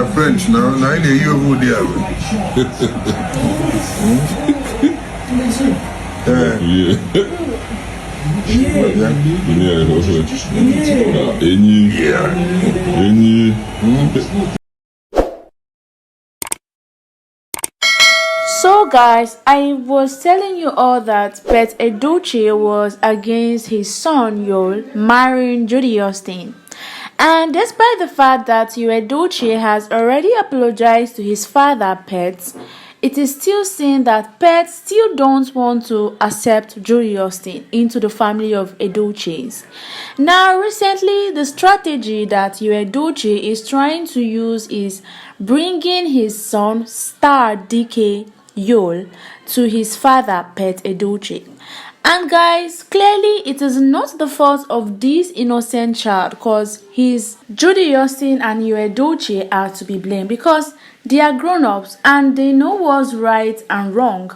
are French now. Now you over there. So guys, I was telling you all that Pet Edochie was against his son Yul marrying Judy Austin. And despite the fact that Edochie has already apologized to his father Pet, it is still seen that Pet still don't want to accept Judy Austin into the family of Edochies. Now recently, the strategy that Edochie is trying to use is bringing his son star DK Yul to his father Pet Edochie. And guys, clearly it is not the fault of this innocent child because his Judy Austin and Edochie are to be blamed because they are grown-ups and they know what's right and wrong.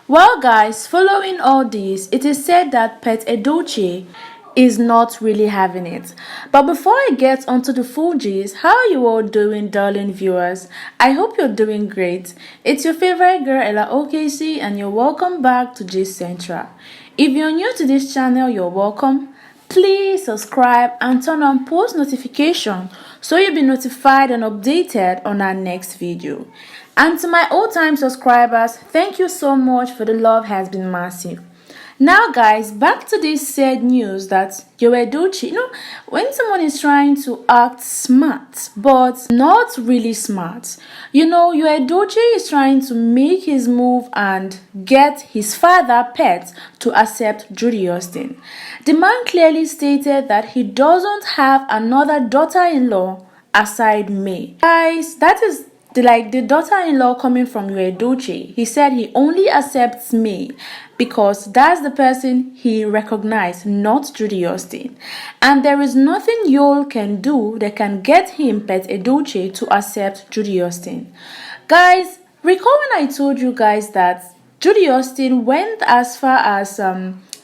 Well guys, following all this, it is said that Pet Edochie is not really having it. But before I get onto the full gist, how are you all doing, darling viewers? I hope you're doing great. It's your favorite girl Ella OKC and you're welcome back to Gist Central. If you're new to this channel, you're welcome. Please subscribe and turn on post notification so you'll be notified and updated on our next video. And to my old-time subscribers, thank you so much for the love has been massive. Now guys, back to this sad news that Edochie, when someone is trying to act smart but not really smart, Edochie is trying to make his move and get his father Pet to accept Judy Austin. The man clearly stated that he doesn't have another daughter-in-law aside May. Guys, that is the daughter-in-law coming from Edochie. He said he only accepts May because that's the person he recognized, not Judy Austin. And there is nothing Yul can do that can get him, Pet Edochie, to accept Judy Austin. Guys, recall when I told you guys that Judy Austin went as far as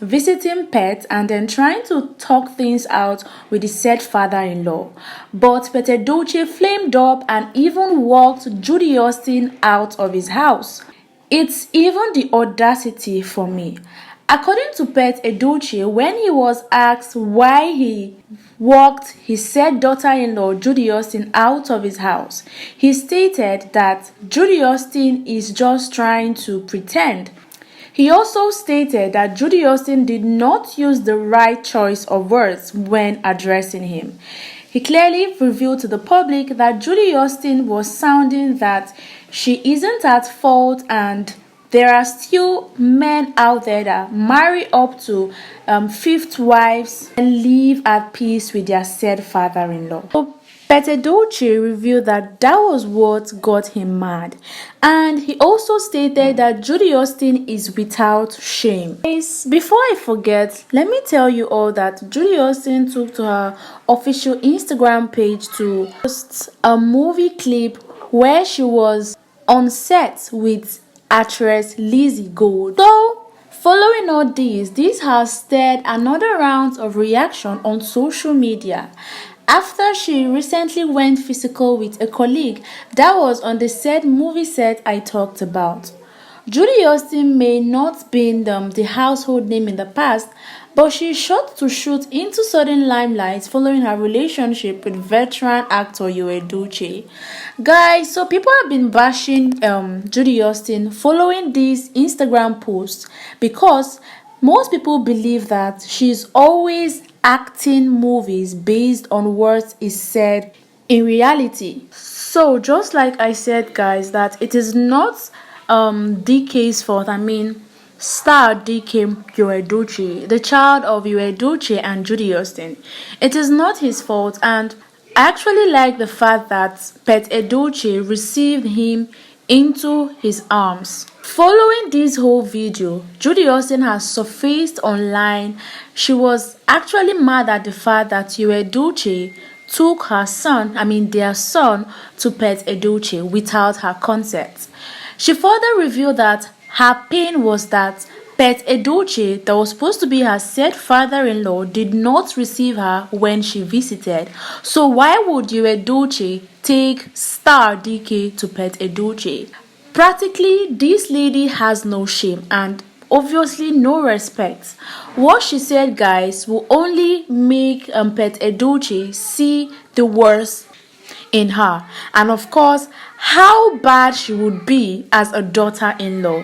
visiting Pet and then trying to talk things out with his said father-in-law. But Pet Edochie flamed up and even walked Judy Austin out of his house. It's even the audacity for me. According to Pet Edochie, when he was asked why he walked his said daughter-in-law Judy Austin out of his house, he stated that Judy Austin is just trying to pretend. He also stated that Judy Austin did not use the right choice of words when addressing him. He clearly revealed to the public that Judy Austin was sounding that she isn't at fault and there are still men out there that marry up to fifth wives and live at peace with their said father-in-law. So Pet Edochie revealed that was what got him mad, and he also stated that Judy Austin is without shame. Guys, before I forget, let me tell you all that Judy Austin took to her official Instagram page to post a movie clip where she was on set with actress Lizzie Gold. So, following all this has stirred another round of reaction on social media after she recently went physical with a colleague that was on the said movie set I talked about. Judy Austin may not be the household name in the past, but she is sure to shoot into sudden limelight following her relationship with veteran actor Edochie. Guys, so people have been bashing Judy Austin following these Instagram posts because most people believe that she's always acting movies based on what is said in reality. So just like I said, guys, that it is not DK's fault. Star DK Edochie, the child of Edochie and Judy Austin. It is not his fault, and I actually like the fact that Pet Edochie received him into his arms. Following this whole video, Judy Austin has surfaced online. She was actually mad at the fact that Edochie took their son to Pet Edochie without her consent. She further revealed that her pain was that Pet Edochie, that was supposed to be her said father-in-law, did not receive her when she visited. So why would Edochie take star DK to pet Edochie. Practically, this lady has no shame and obviously no respect. What she said, guys, will only make Pet Edochie see the worst in her, and of course, how bad she would be as a daughter-in-law.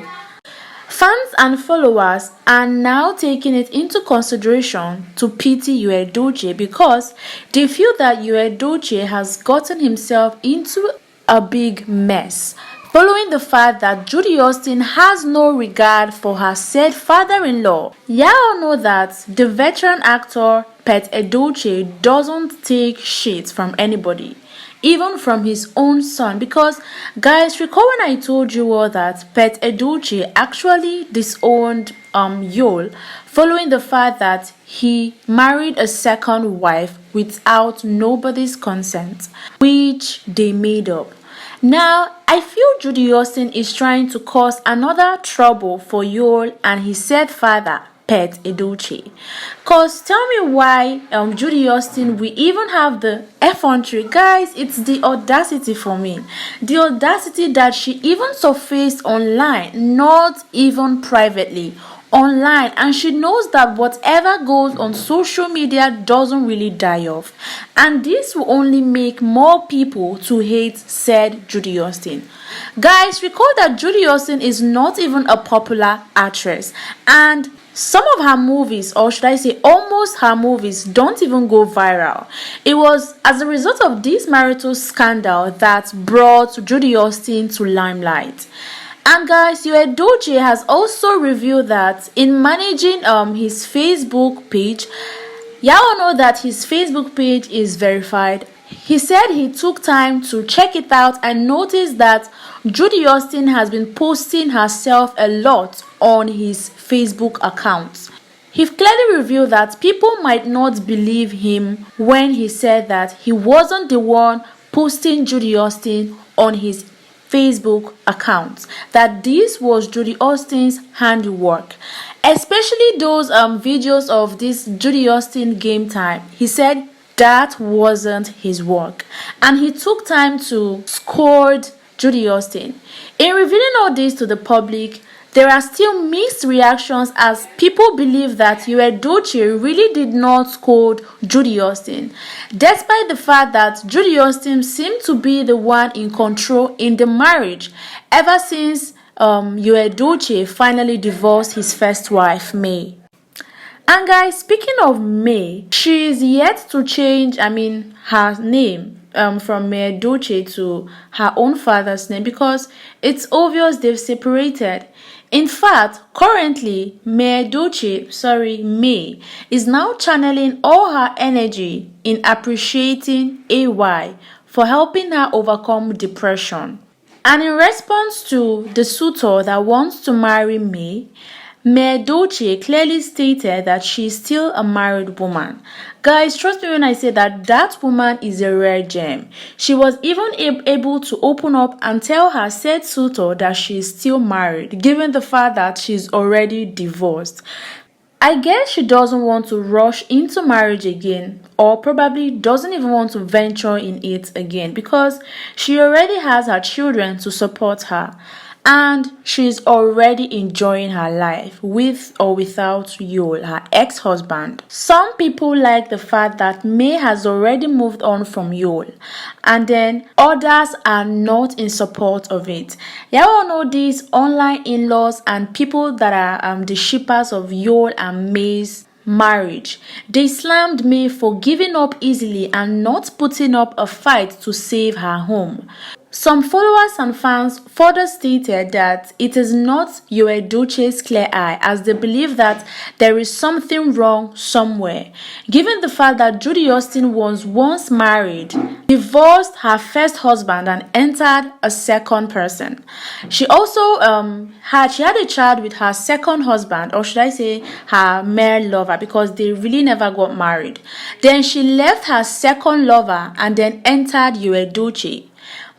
Fans and followers are now taking it into consideration to pity Edochie because they feel that Edochie has gotten himself into a big mess, following the fact that Judy Austin has no regard for her said father-in-law. Y'all know that the veteran actor Pet Edochie doesn't take shit from anybody, even from his own son, because guys, recall when I told you all that Pet Edochie actually disowned Yul following the fact that he married a second wife without nobody's consent, which they made up. Now, I feel Judy Austin is trying to cause another trouble for Yul and his said father, Pet Edochie. Cause tell me why Judy Austin we even have the effrontery. Guys, it's the audacity for me. The audacity that she even surfaced online, not even privately, online, and she knows that whatever goes on social media doesn't really die off, and this will only make more people to hate said Judy Austin. Guys, recall that Judy Austin is not even a popular actress, and some of her movies, or should I say almost her movies, don't even go viral. It was as a result of this marital scandal that brought Judy Austin to limelight. And guys, Edochie has also revealed that in managing his Facebook page, y'all know that his Facebook page is verified. He said he took time to check it out and noticed that Judy Austin has been posting herself a lot on his Facebook account. He clearly revealed that people might not believe him when he said that he wasn't the one posting Judy Austin on his Facebook account, that this was Judy Austin's handiwork, especially those videos of this Judy Austin game time. He said that wasn't his work, and he took time to scold Judy Austin. In revealing all this to the public, there are still mixed reactions as people believe that Edochie really did not scold Judy Austin, despite the fact that Judy Austin seemed to be the one in control in the marriage ever since Edochie finally divorced his first wife, May. And guys, speaking of May, she is yet to change, her name from Edochie to her own father's name, because it's obvious they've separated. In fact, currently, May, is now channeling all her energy in appreciating AY for helping her overcome depression. And in response to the suitor that wants to marry May, Edochie clearly stated that she is still a married woman. Guys, trust me when I say that that woman is a rare gem. She was even able to open up and tell her said suitor that she is still married, given the fact that she's already divorced. I guess she doesn't want to rush into marriage again, or probably doesn't even want to venture in it again, because she already has her children to support her. And she's already enjoying her life with or without Yul, her ex-husband. Some people like the fact that May has already moved on from Yul, and then others are not in support of it. Y'all know these online in-laws and people that are the shippers of Yul and May's marriage. They slammed May for giving up easily and not putting up a fight to save her home. Some followers and fans further stated that it is not Edochie's clear eye, as they believe that there is something wrong somewhere, given the fact that Judy Austin was once married, divorced her first husband and entered a second person. She also had a child with her second husband, or should I say her male lover, because they really never got married. Then she left her second lover and then entered Edochie.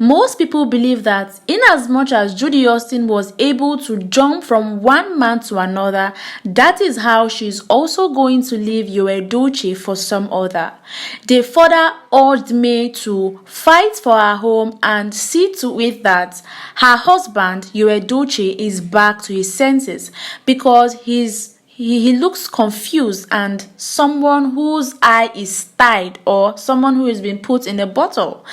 Most people believe that in as much as Judy Austin was able to jump from one man to another, that is how she's also going to leave Edochie for some other. They further urged May to fight for her home and see to it that her husband Edochie is back to his senses, because he looks confused and someone whose eye is tied, or someone who has been put in a bottle.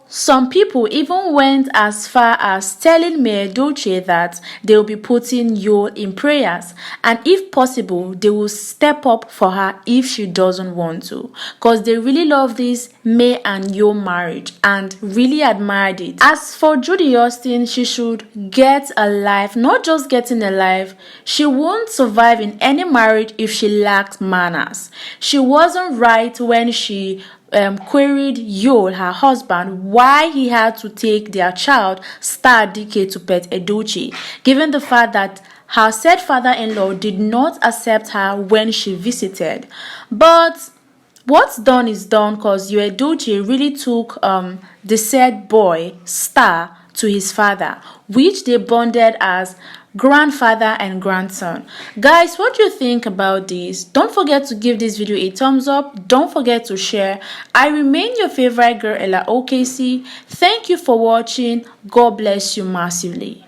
Some people even went as far as telling Edochie that they will be putting Yul in prayers, and if possible, they will step up for her if she doesn't want to, because they really love this May and Yul marriage and really admired it. As for Judy Austin, she should get a life, not just getting a life. She won't survive in any marriage if she lacks manners. She wasn't right when she queried Yul, her husband, why he had to take their child, Star DK, to pet Edochie, given the fact that her said father-in-law did not accept her when she visited. But what's done is done, because Edochie really took the said boy, Star, to his father, which they bonded as grandfather and grandson. Guys, what do you think about this? Don't forget to give this video a thumbs up. Don't forget to share. I remain your favorite girl, Edochie. Thank you for watching. God bless you massively.